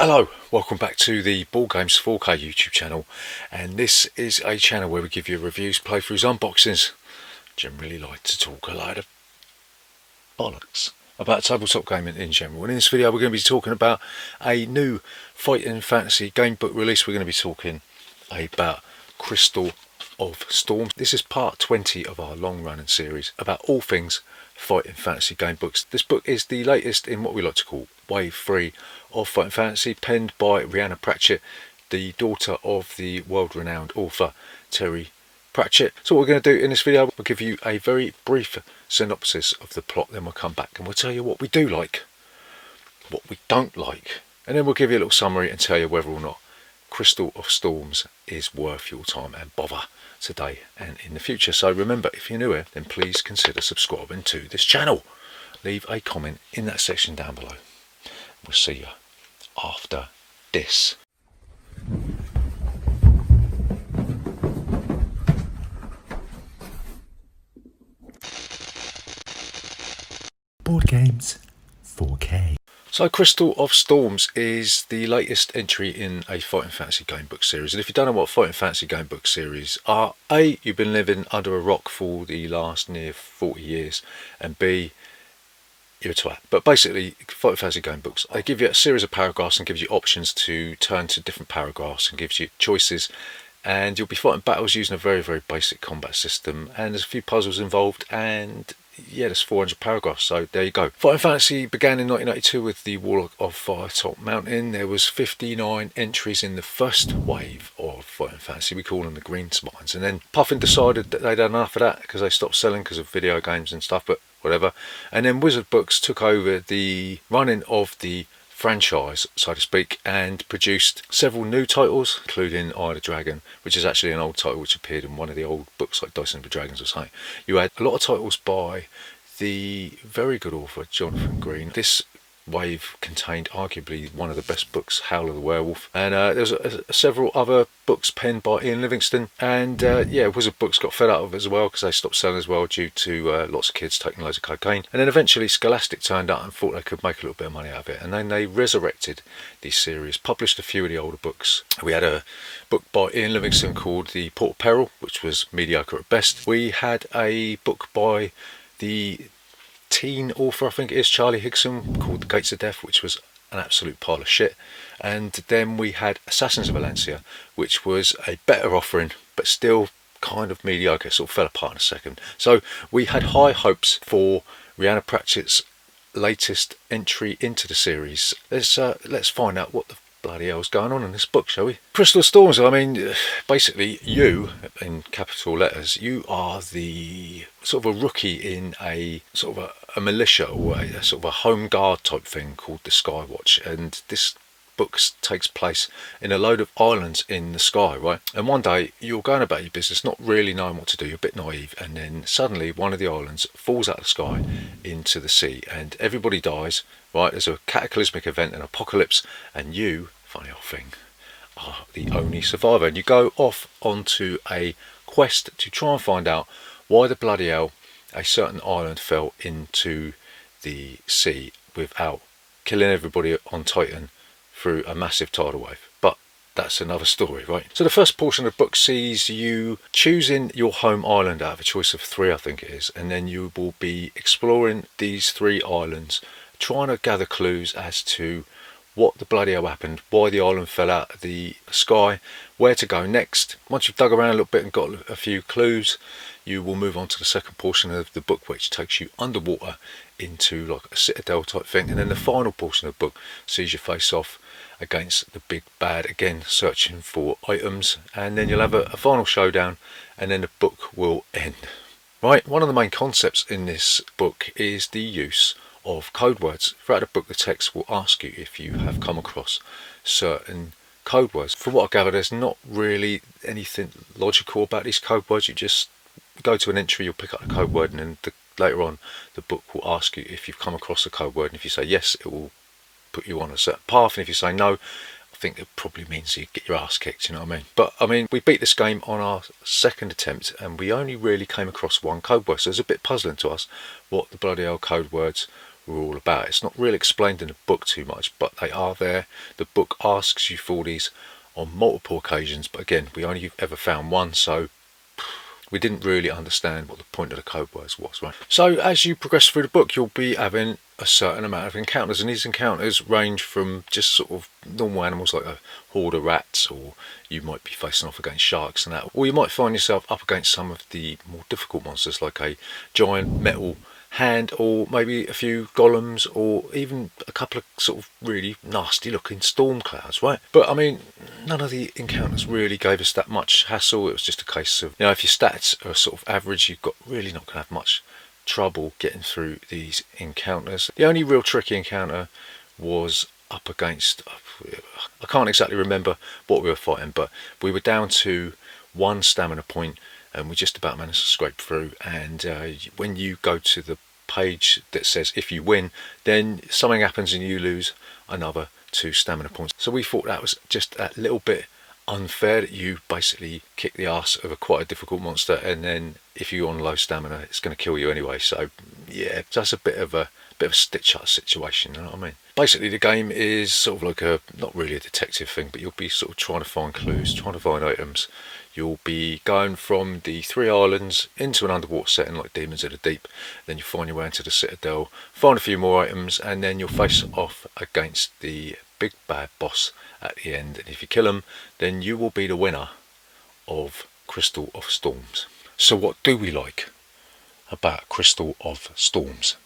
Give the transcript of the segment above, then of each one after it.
Hello, welcome back to the Ball Games 4K YouTube channel, and this is a channel where we give you reviews, playthroughs, unboxings. Generally like to talk a load of bollocks about tabletop gaming in general. And in this video we're going to be talking about a new Fighting Fantasy Gamebook release. We're going to be talking about Crystal of Storms. This is part 20 of our long running series about all things Fighting Fantasy Gamebooks. This book is the latest in what we like to call Wave 3 of Fighting Fantasy, penned by Rhianna Pratchett, the daughter of the world-renowned author Terry Pratchett. So what we're going to do in this video, we'll give you a very brief synopsis of the plot, then we'll come back and we'll tell you what we do like, what we don't like, and then we'll give you a little summary and tell you whether or not Crystal of Storms is worth your time and bother today and in the future. So remember, if you're new here, then please consider subscribing to this channel. Leave a comment in that section down below. We'll see you after this. Board Games 4K. So Crystal of Storms is the latest entry in a Fighting Fantasy Gamebook series. And if you don't know what Fighting Fantasy Gamebook series are, A, you've been living under a rock for the last near 40 years, and B, you're a twat. But basically, Fighting Fantasy Gamebooks, they give you a series of paragraphs and gives you options to turn to different paragraphs and gives you choices. And you'll be fighting battles using a very, very basic combat system. And there's a few puzzles involved, and yeah, there's 400 paragraphs, so there you go. Fighting Fantasy began in 1982 with the Warlock of Firetop Mountain. There was 59 entries in the first wave of Fighting Fantasy. We call them the Green Spines. And then Puffin decided that they'd had enough of that because they stopped selling because of video games and stuff, but whatever. And then Wizard Books took over the running of the franchise, so to speak, and produced several new titles, including Eye of the Dragon, which is actually an old title which appeared in one of the old books like Dice and the Dragons or something. You had a lot of titles by the very good author Jonathan Green. This wave contained arguably one of the best books, Howl of the Werewolf, and there's several other books penned by Ian Livingstone, and yeah, Wizard Books got fed up of it as well because they stopped selling as well due to lots of kids taking loads of cocaine. And then eventually Scholastic turned up and thought they could make a little bit of money out of it, and then they resurrected this series, published a few of the older books. We had a book by Ian Livingstone called The Port of Peril, which was mediocre at best. We had a book by the teen author, I think it is, Charlie Higson, called The Gates of Death, which was an absolute pile of shit. And then we had Assassins of Valencia, which was a better offering but still kind of mediocre. It sort of fell apart in a second. So we had high hopes for Rhianna Pratchett's latest entry into the series. Let's find out what the bloody hell's going on in this book, shall we? Crystal of Storms, I mean, basically you, in capital letters, you are the sort of a rookie in a sort of a militia, or a sort of a home guard type thing called the Skywatch, and this book takes place in a load of islands in the sky, right? And one day you're going about your business, not really knowing what to do, you're a bit naive, and then suddenly one of the islands falls out of the sky into the sea and everybody dies, right? There's a cataclysmic event, an apocalypse, and you, funny old thing, are the only survivor, and you go off onto a quest to try and find out why the bloody hell a certain island fell into the sea without killing everybody on Titan through a massive tidal wave. But that's another story, right? So the first portion of the book sees you choosing your home island out of a choice of 3, I think it is, and then you will be exploring these 3 islands, trying to gather clues as to what the bloody hell happened, why the island fell out of the sky, where to go next. Once you've dug around a little bit and got a few clues, you will move on to the second portion of the book, which takes you underwater into like a citadel type thing, and then the final portion of the book sees you face off against the big bad again, searching for items, and then you'll have a final showdown, and then the book will end. Right, one of the main concepts in this book is the use of code words. Throughout the book, the text will ask you if you have come across certain code words. From what I gather, there's not really anything logical about these code words. You just go to an entry, you'll pick up the code word, and then later on the book will ask you if you've come across the code word, and if you say yes, it will put you on a certain path, and if you say no, I think it probably means you get your ass kicked, you know what I mean? But I mean, we beat this game on our second attempt, and we only really came across one code word, so it's a bit puzzling to us what the bloody hell code words were all about. It's not really explained in the book too much, but they are there. The book asks you for these on multiple occasions, but again, we only ever found one, so we didn't really understand what the point of the code words was, right? So as you progress through the book, you'll be having a certain amount of encounters, and these encounters range from just sort of normal animals like a horde of rats, or you might be facing off against sharks and that, or you might find yourself up against some of the more difficult monsters like a giant metal hand, or maybe a few golems, or even a couple of sort of really nasty looking storm clouds, right? But I mean, none of the encounters really gave us that much hassle. It was just a case of, if your stats are sort of average, you've got really not going to have much trouble getting through these encounters. The only real tricky encounter was up against, I can't exactly remember what we were fighting, but we were down to 1 stamina point and we just about managed to scrape through. And when you go to the page that says if you win, then something happens and you lose another 2 stamina points. So we thought that was just a little bit unfair, that you basically kick the ass of quite a difficult monster, and then if you're on low stamina, it's going to kill you anyway. So yeah, that's a bit of a stitch up situation, you know what I mean? Basically the game is sort of like not really a detective thing, but you'll be sort of trying to find clues, trying to find items. You'll be going from the 3 islands into an underwater setting like Demons of the Deep. Then you find your way into the Citadel, find a few more items, and then you'll face off against the big bad boss at the end. And if you kill him, then you will be the winner of Crystal of Storms. So what do we like about Crystal of Storms?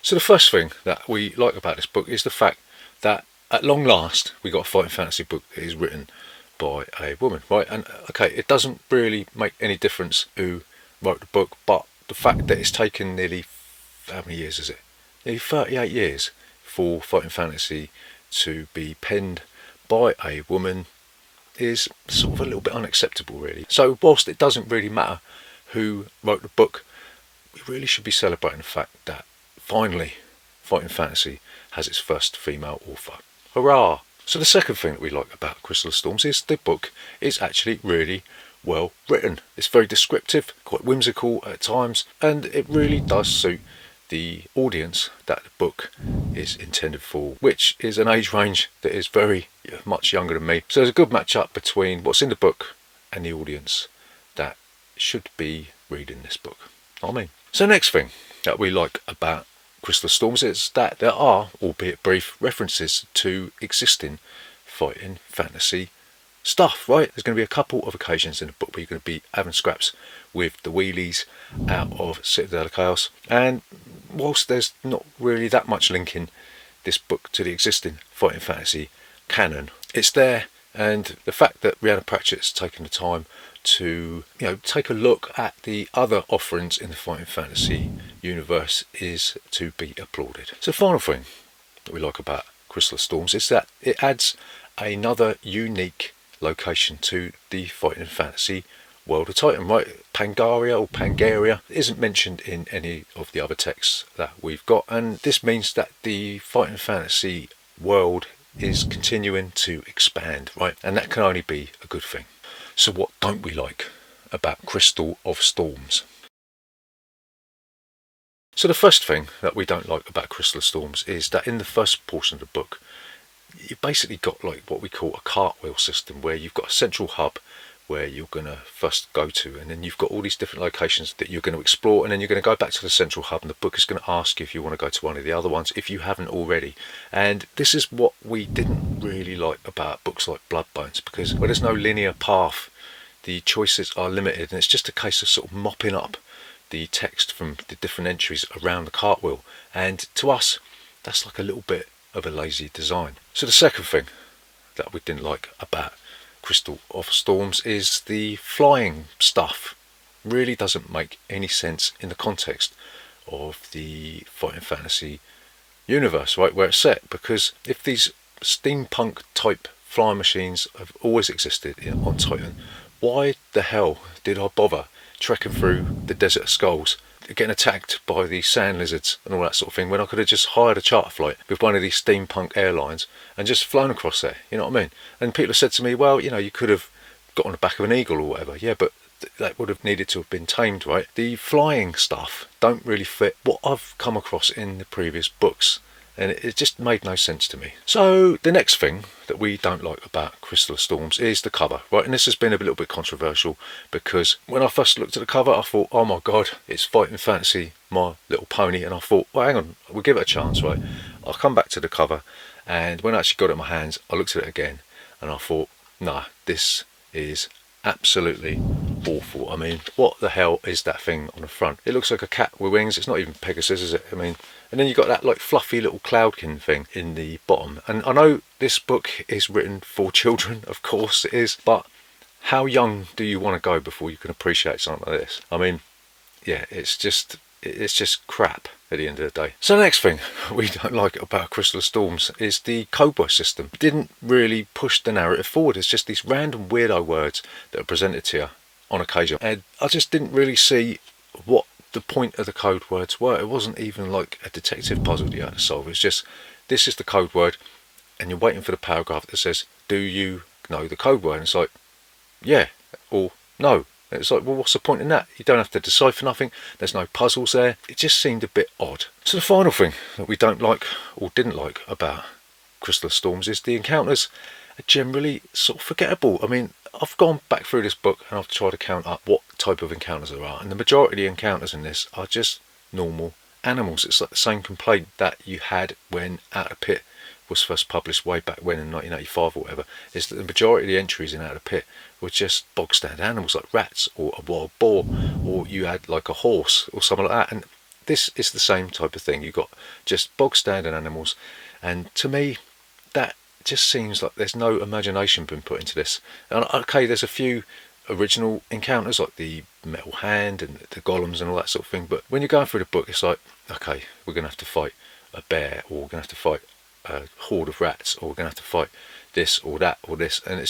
So the first thing that we like about this book is the fact that at long last we got a fighting fantasy book that is written by a woman, right? And okay, it doesn't really make any difference who wrote the book, but the fact that it's taken nearly, how many years is it? Nearly 38 years for fighting fantasy to be penned by a woman is sort of a little bit unacceptable, really. So whilst it doesn't really matter who wrote the book, we really should be celebrating the fact that finally fighting fantasy has its first female author. Hurrah! So the second thing that we like about Crystal of Storms is the book is actually really well written. It's very descriptive, quite whimsical at times, and it really does suit the audience that the book is intended for, which is an age range that is very much younger than me. So there's a good match up between what's in the book and the audience that should be reading this book. You know what I mean? So next thing that we like about Crystal of Storms is that there are, albeit brief, references to existing fighting fantasy stuff, right? There's going to be a couple of occasions in the book where you're going to be having scraps with the wheelies out of Citadel of Chaos, and whilst there's not really that much linking this book to the existing fighting fantasy canon, it's there. And the fact that Rhianna Pratchett's taken the time to take a look at the other offerings in the fighting fantasy universe is to be applauded. So the final thing that we like about Crystal of Storms is that it adds another unique location to the fighting fantasy world of Titan, right? Pangaria or Pangaria isn't mentioned in any of the other texts that we've got, and this means that the fighting fantasy world is continuing to expand, right? And that can only be a good thing. So what don't we like about Crystal of Storms? So the first thing that we don't like about Crystal of Storms is that in the first portion of the book, you've basically got like what we call a cartwheel system, where you've got a central hub where you're going to first go to, and then you've got all these different locations that you're going to explore, and then you're going to go back to the central hub, and the book is going to ask you if you want to go to one of the other ones if you haven't already. And this is what we didn't really like about books like Bloodbones, because where there's no linear path, the choices are limited, and it's just a case of sort of mopping up the text from the different entries around the cartwheel, and to us that's like a little bit of a lazy design. So the second thing that we didn't like about Crystal of Storms is the flying stuff. Really doesn't make any sense in the context of the fighting fantasy universe, right, where it's set, because if these steampunk type flying machines have always existed on Titan, why the hell did I bother trekking through the Desert of Skulls, getting attacked by the sand lizards and all that sort of thing, when I could have just hired a charter flight with one of these steampunk airlines and just flown across there? You know what I mean? And people have said to me, well, you could have got on the back of an eagle or whatever. Yeah, but that would have needed to have been tamed, right? The flying stuff don't really fit what I've come across in the previous books, and it just made no sense to me. So the next thing that we don't like about Crystal of Storms is the cover, right? And this has been a little bit controversial, because when I first looked at the cover, I thought, oh my god, it's Fighting Fantasy My Little Pony, and I thought, well, hang on, we'll give it a chance, right? I'll come back to the cover, and when I actually got it in my hands, I looked at it again, and I thought, nah, this is absolutely awful. I mean, what the hell is that thing on the front? It looks like a cat with wings. It's not even Pegasus, is it? I mean, and then you've got that like fluffy little cloudkin thing in the bottom. And I know this book is written for children, of course it is, but how young do you want to go before you can appreciate something like this? I mean, yeah, it's just crap at the end of the day. So the next thing we don't like about Crystal of Storms is the code word system. It didn't really push the narrative forward. It's just these random weirdo words that are presented to you on occasion, and I just didn't really see what the point of the code words were. It wasn't even like a detective puzzle that you had to solve. It's just, this is the code word, and you're waiting for the paragraph that says, do you know the code word? And it's like, yeah, or no. And it's like, well, what's the point in that? You don't have to decipher nothing. There's no puzzles there. It just seemed a bit odd. So the final thing that we don't like, or didn't like, about Crystal of Storms is the encounters are generally sort of forgettable. I mean, I've gone back through this book and I've tried to count up what type of encounters there are, and the majority of the encounters in this are just normal animals. It's like the same complaint that you had when Out of Pit was first published way back when in 1985 or whatever, is that the majority of the entries in Out of Pit were just bog standard animals like rats or a wild boar, or you had like a horse or something like that. And this is the same type of thing. You've got just bog standard animals, and to me that just seems like there's no imagination been put into this. And okay, there's a few original encounters like the metal hand and the golems and all that sort of thing, but when you're going through the book, it's like, okay, we're going to have to fight a bear, or we're going to have to fight a horde of rats, or we're going to have to fight this or that or this, and it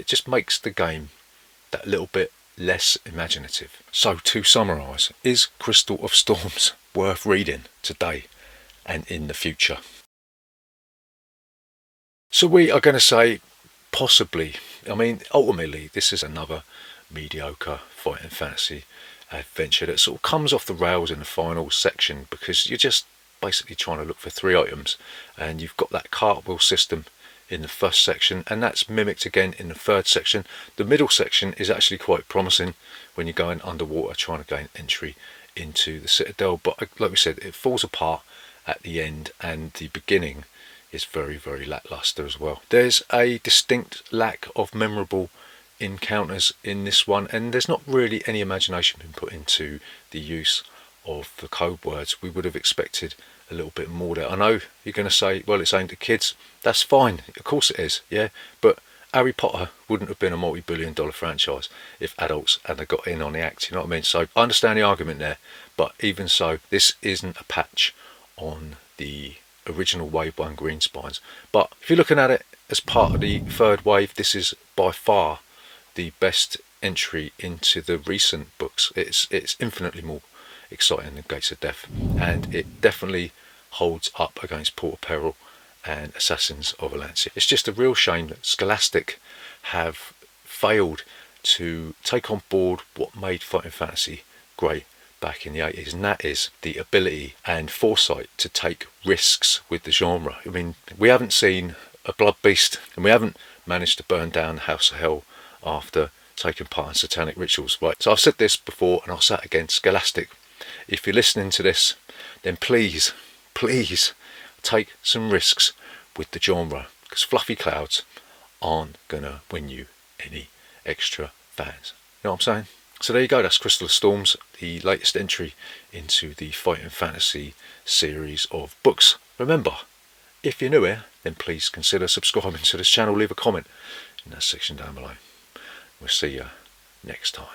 just makes the game that little bit less imaginative. So to summarise, is Crystal of Storms worth reading today and in the future? So we are going to say possibly. I mean, ultimately this is another mediocre Fighting Fantasy adventure that sort of comes off the rails in the final section, because you're just basically trying to look for 3 items, and you've got that cartwheel system in the first section, and that's mimicked again in the third section. The middle section is actually quite promising when you're going underwater trying to gain entry into the Citadel, but like we said, it falls apart at the end, and the beginning is very, very lackluster as well. There's a distinct lack of memorable encounters in this one, and there's not really any imagination been put into the use of the code words. We would have expected a little bit more there. I know you're going to say, well, it's aimed at kids. That's fine, of course it is, yeah, but Harry Potter wouldn't have been a multi-billion-dollar franchise if adults hadn't got in on the act, you know what I mean? So I understand the argument there, but even so, this isn't a patch on the original Wave 1 green spines. But if you're looking at it as part of the third wave, this is by far the best entry into the recent books. It's infinitely more exciting than Gates of Death, and it definitely holds up against Port of Peril and Assassins of Alancia. It's just a real shame that Scholastic have failed to take on board what made Fighting Fantasy great back in the 80s, and that is the ability and foresight to take risks with the genre. I mean, we haven't seen a blood beast, and we haven't managed to burn down the House of Hell after taking part in satanic rituals, right? So I've said this before, and I'll say it again, Scholastic, if you're listening to this, then please take some risks with the genre, because fluffy clouds aren't gonna win you any extra fans. You know what I'm saying? So there you go, that's Crystal of Storms, the latest entry into the Fighting Fantasy series of books. Remember, if you're new here, then please consider subscribing to this channel, leave a comment in that section down below. We'll see you next time.